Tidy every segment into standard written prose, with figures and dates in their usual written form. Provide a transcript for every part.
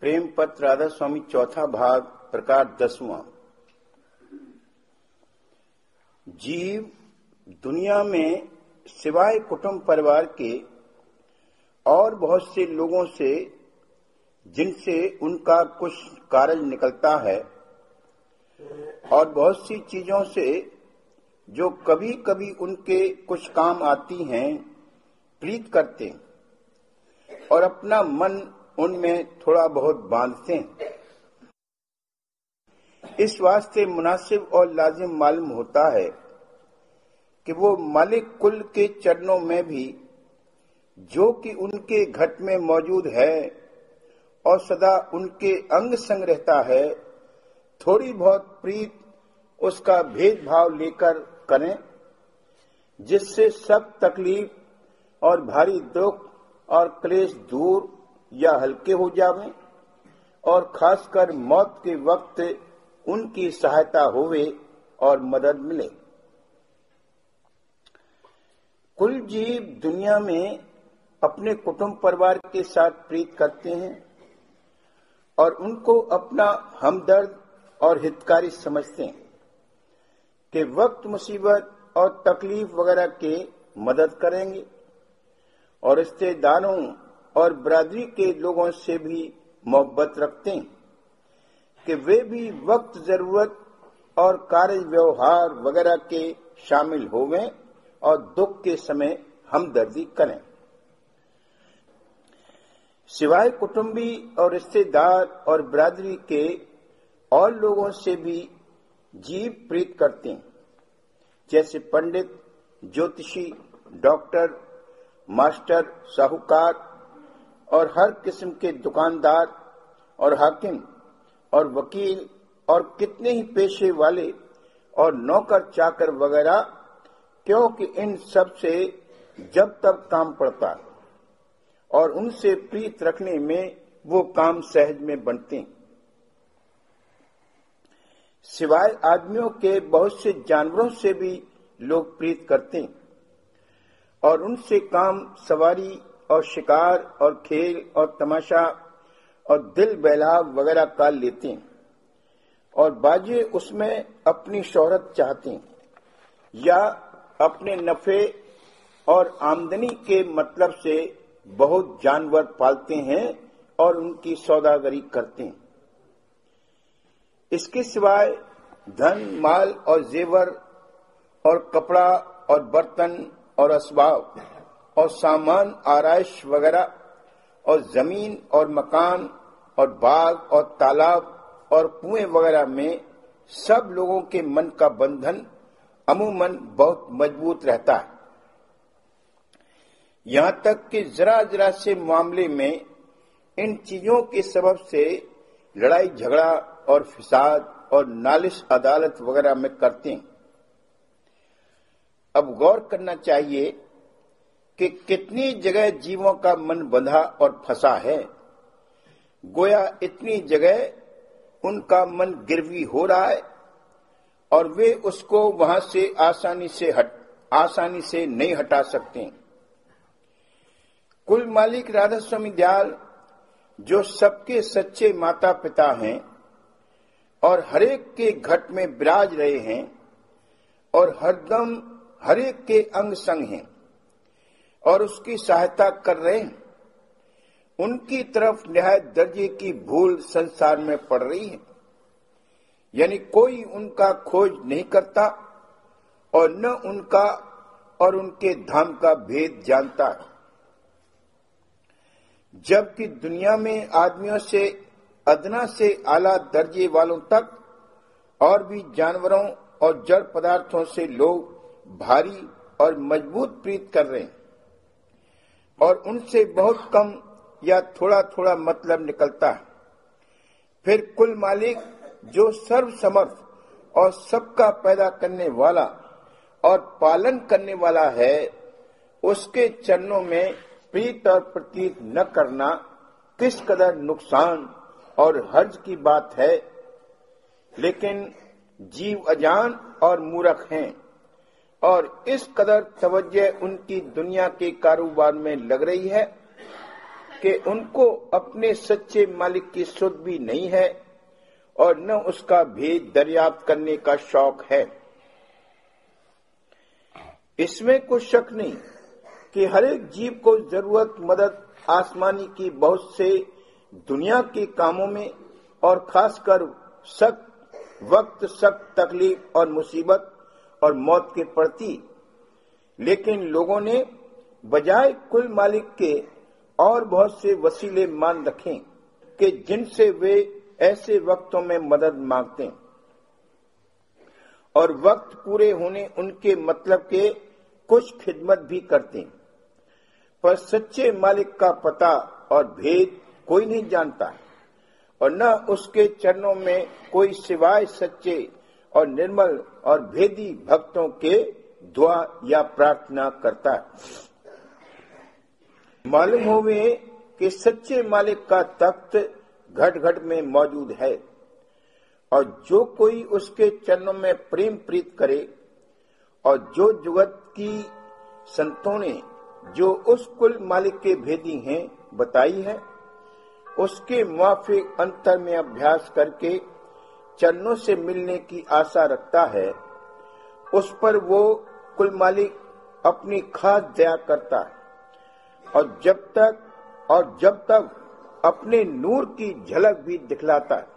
प्रेम पत्र राधा स्वामी चौथा भाग प्रकार 10वां। जीव दुनिया में सिवाय कुटुंब परिवार के और बहुत से लोगों से जिनसे उनका कुछ कार्य निकलता है और बहुत सी चीजों से जो कभी कभी उनके कुछ काम आती हैं, प्रीत करते और अपना मन उनमें थोड़ा बहुत बांधते हैं। इस वास्ते मुनासिब और लाजिम मालूम होता है कि वो मालिक कुल के चरणों में भी जो कि उनके घट में मौजूद है और सदा उनके अंग संग रहता है, थोड़ी बहुत प्रीत उसका भेदभाव लेकर करें, जिससे सब तकलीफ और भारी दुख और क्लेश दूर या हल्के हो जावें और खासकर मौत के वक्त उनकी सहायता होवे और मदद मिले। कुल जीव दुनिया में अपने कुटुंब परिवार के साथ प्रीत करते हैं और उनको अपना हमदर्द और हितकारी समझते हैं कि वक्त मुसीबत और तकलीफ वगैरह के मदद करेंगे और रिश्तेदारों और बरादरी के लोगों से भी मोहब्बत रखते हैं कि वे भी वक्त जरूरत और कार्य व्यवहार वगैरह के शामिल होवें और दुख के समय हमदर्दी करें। सिवाय कुटुंबी और रिश्तेदार और बरादरी के और लोगों से भी जीव प्रीत करते हैं, जैसे पंडित, ज्योतिषी, डॉक्टर, मास्टर, साहूकार और हर किस्म के दुकानदार और हाकिम और वकील और कितने ही पेशे वाले और नौकर चाकर वगैरह, क्योंकि इन सब से जब तक काम पड़ता है और उनसे प्रीत रखने में वो काम सहज में बनते हैं। सिवाय आदमियों के बहुत से जानवरों से भी लोग प्रीत करते हैं और उनसे काम सवारी और शिकार और खेल और तमाशा और दिल बहलाव वगैरह का लेते हैं और बाजे उसमें अपनी शोहरत चाहते हैं या अपने नफे और आमदनी के मतलब से बहुत जानवर पालते हैं और उनकी सौदागरी करते हैं। इसके सिवाय धन, माल और जेवर और कपड़ा और बर्तन और असबाब और सामान आराइश वगैरह और जमीन और मकान और बाग और तालाब और कुएं वगैरह में सब लोगों के मन का बंधन अमूमन बहुत मजबूत रहता है। यहां तक कि जरा जरा से मामले में इन चीजों के सबब से लड़ाई झगड़ा और फिसाद और नालिश अदालत वगैरह में करते हैं। अब गौर करना चाहिए कि कितनी जगह जीवों का मन बंधा और फंसा है। गोया इतनी जगह उनका मन गिरवी हो रहा है और वे उसको वहां से आसानी से नहीं हटा सकते। कुल मालिक राधा स्वामी दयाल, जो सबके सच्चे माता पिता हैं और हरेक के घट में विराज रहे हैं और हरदम हरेक के अंग संग हैं और उसकी सहायता कर रहे हैं, उनकी तरफ निहायत दर्जे की भूल संसार में पड़ रही है। यानी कोई उनका खोज नहीं करता और न उनका और उनके धाम का भेद जानता है। जबकि दुनिया में आदमियों से अदना से आला दर्जे वालों तक और भी जानवरों और जड़ पदार्थों से लोग भारी और मजबूत प्रीत कर रहे हैं और उनसे बहुत कम या थोड़ा थोड़ा मतलब निकलता है। फिर कुल मालिक, जो सर्वसमर्थ और सबका पैदा करने वाला और पालन करने वाला है, उसके चरणों में प्रीत और प्रतीत न करना किस कदर नुकसान और हर्ज की बात है। लेकिन जीव अजान और मूर्ख हैं और इस कदर तवज्जो उनकी दुनिया के कारोबार में लग रही है कि उनको अपने सच्चे मालिक की सुध भी नहीं है और न उसका भेद दरियाफ्त करने का शौक है। इसमें कुछ शक नहीं कि हर एक जीव को जरूरत मदद आसमानी की बहुत से दुनिया के कामों में और खासकर सख्त तकलीफ और मुसीबत और मौत के प्रति, लेकिन लोगों ने बजाय कुल मालिक के और बहुत से वसीले मान रखे कि जिनसे वे ऐसे वक्तों में मदद मांगते और वक्त पूरे होने उनके मतलब के कुछ खिदमत भी करते, पर सच्चे मालिक का पता और भेद कोई नहीं जानता और न उसके चरणों में कोई सिवाय सच्चे और निर्मल और भेदी भक्तों के दुआ या प्रार्थना करता है। मालूम होवे कि सच्चे मालिक का तख्त घट घट में मौजूद है और जो कोई उसके चरणों में प्रेम प्रीत करे और जो जुगत की संतों ने जो उस कुल मालिक के भेदी हैं बताई है, उसके मुआफिक अंतर में अभ्यास करके चरणों से मिलने की आशा रखता है, उस पर वो कुल मालिक अपनी खास दया करता है और जब तक अपने नूर की झलक भी दिखलाता है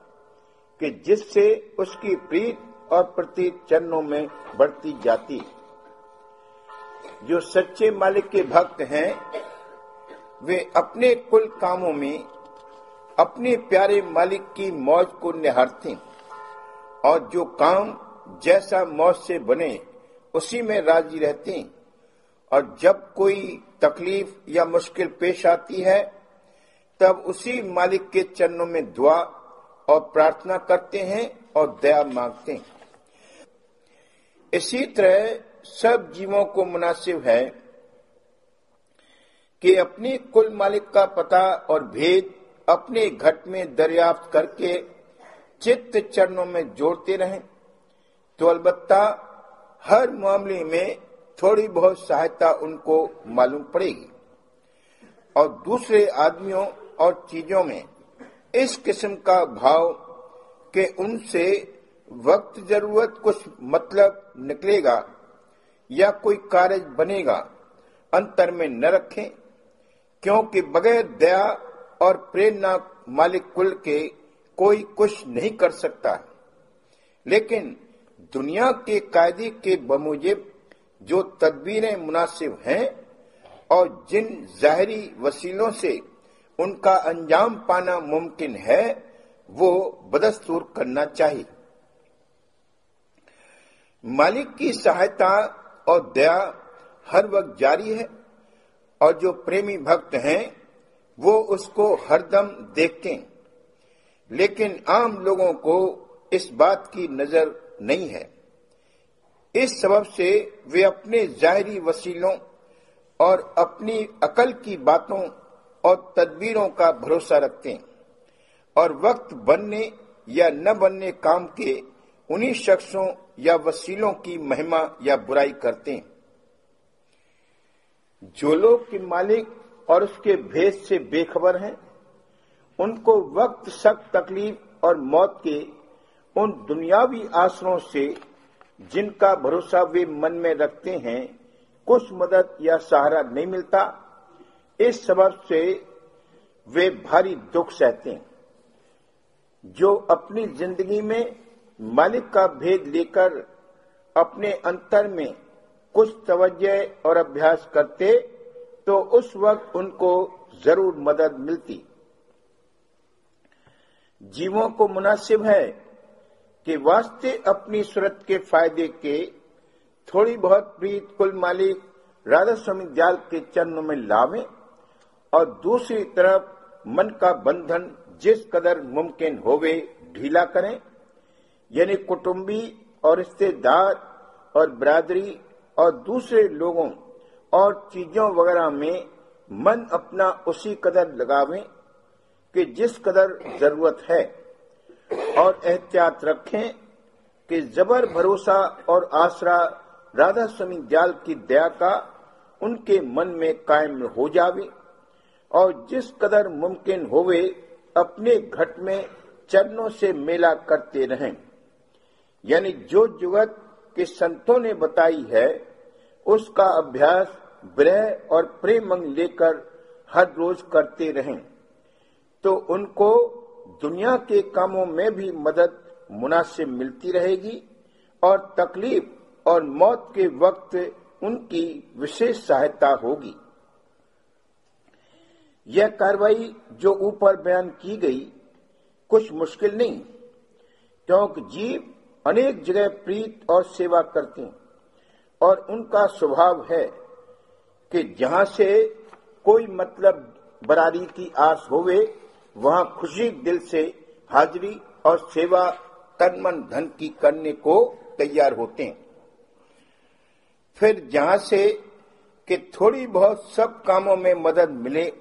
कि जिससे उसकी प्रीत और प्रतीत चरणों में बढ़ती जाती। जो सच्चे मालिक के भक्त हैं वे अपने कुल कामों में अपने प्यारे मालिक की मौज को निहारते और जो काम जैसा मौज से बने उसी में राजी रहते और जब कोई तकलीफ या मुश्किल पेश आती है तब उसी मालिक के चरणों में दुआ और प्रार्थना करते हैं और दया मांगते हैं। इसी तरह सब जीवों को मुनासिब है कि अपने कुल मालिक का पता और भेद अपने घट में दरियाफ्त करके चित्त चरणों में जोड़ते रहें, तो अलबत्ता हर मामले में थोड़ी बहुत सहायता उनको मालूम पड़ेगी और दूसरे आदमियों और चीजों में इस किस्म का भाव कि उनसे वक्त जरूरत कुछ मतलब निकलेगा या कोई कार्य बनेगा अंतर में न रखें, क्योंकि बगैर दया और प्रेरणा मालिक कुल के कोई कुछ नहीं कर सकता। लेकिन दुनिया के कायदे के बमूजिब जो तदबीरें मुनासिब हैं और जिन जाहिरी वसीलों से उनका अंजाम पाना मुमकिन है वो बदस्तूर करना चाहिए। मालिक की सहायता और दया हर वक्त जारी है और जो प्रेमी भक्त हैं वो उसको हरदम देखते हैं, लेकिन आम लोगों को इस बात की नजर नहीं है। इस सबब से वे अपने जाहिरी वसीलों और अपनी अकल की बातों और तदबीरों का भरोसा रखते हैं और वक्त बनने या न बनने काम के उन्हीं शख्सों या वसीलों की महिमा या बुराई करते हैं। जो लोग के मालिक और उसके भेद से बेखबर हैं, उनको वक्त सख्त तकलीफ और मौत के उन दुनियावी आसरों से जिनका भरोसा वे मन में रखते हैं कुछ मदद या सहारा नहीं मिलता। इस सबब से वे भारी दुख सहते हैं। जो अपनी जिंदगी में मालिक का भेद लेकर अपने अंतर में कुछ तवज्जो और अभ्यास करते तो उस वक्त उनको जरूर मदद मिलती। जीवों को मुनासिब है कि वास्ते अपनी सूरत के फायदे के थोड़ी बहुत प्रीत कुल मालिक राधा स्वामी दयाल के चरणों में लावें और दूसरी तरफ मन का बंधन जिस कदर मुमकिन होवे ढीला करें, यानी कुटुंबी और रिश्तेदार और बिरादरी और दूसरे लोगों और चीजों वगैरह में मन अपना उसी कदर लगावें कि जिस कदर जरूरत है और एहतियात रखें कि जबर भरोसा और आसरा राधा स्वामी दयाल की दया का उनके मन में कायम हो जावे और जिस कदर मुमकिन होवे अपने घट में चरणों से मेला करते रहें। यानी जो जुगत के संतों ने बताई है उसका अभ्यास विरह और प्रेम लेकर हर रोज करते रहें, तो उनको दुनिया के कामों में भी मदद मुनासिब मिलती रहेगी और तकलीफ और मौत के वक्त उनकी विशेष सहायता होगी। यह कार्रवाई जो ऊपर बयान की गई कुछ मुश्किल नहीं, क्योंकि जीव अनेक जगह प्रीत और सेवा करते हैं और उनका स्वभाव है कि जहां से कोई मतलब बरारी की आस होवे वहां खुशी दिल से हाजिरी और सेवा तन मन धन की करने को तैयार होते हैं। फिर जहां से कि थोड़ी बहुत सब कामों में मदद मिले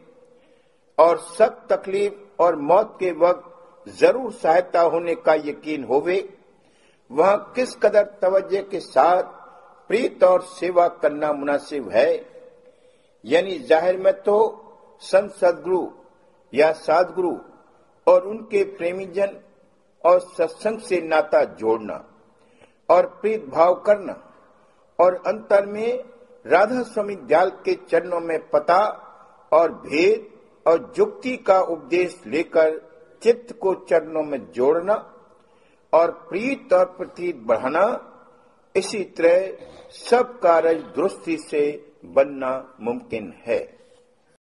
और सब तकलीफ और मौत के वक्त जरूर सहायता होने का यकीन होवे, वहां किस कदर तवज्जो के साथ प्रीत और सेवा करना मुनासिब है। यानी जाहिर में तो संत सदगुरु या साधगुरु और उनके प्रेमीजन और सत्संग से नाता जोड़ना और प्रीत भाव करना और अंतर में राधा स्वामी दयाल के चरणों में पता और भेद और जुक्ति का उपदेश लेकर चित्त को चरणों में जोड़ना और प्रीत और प्रतीत बढ़ाना, इसी तरह सब कार्य दुरुस्ती से बनना मुमकिन है।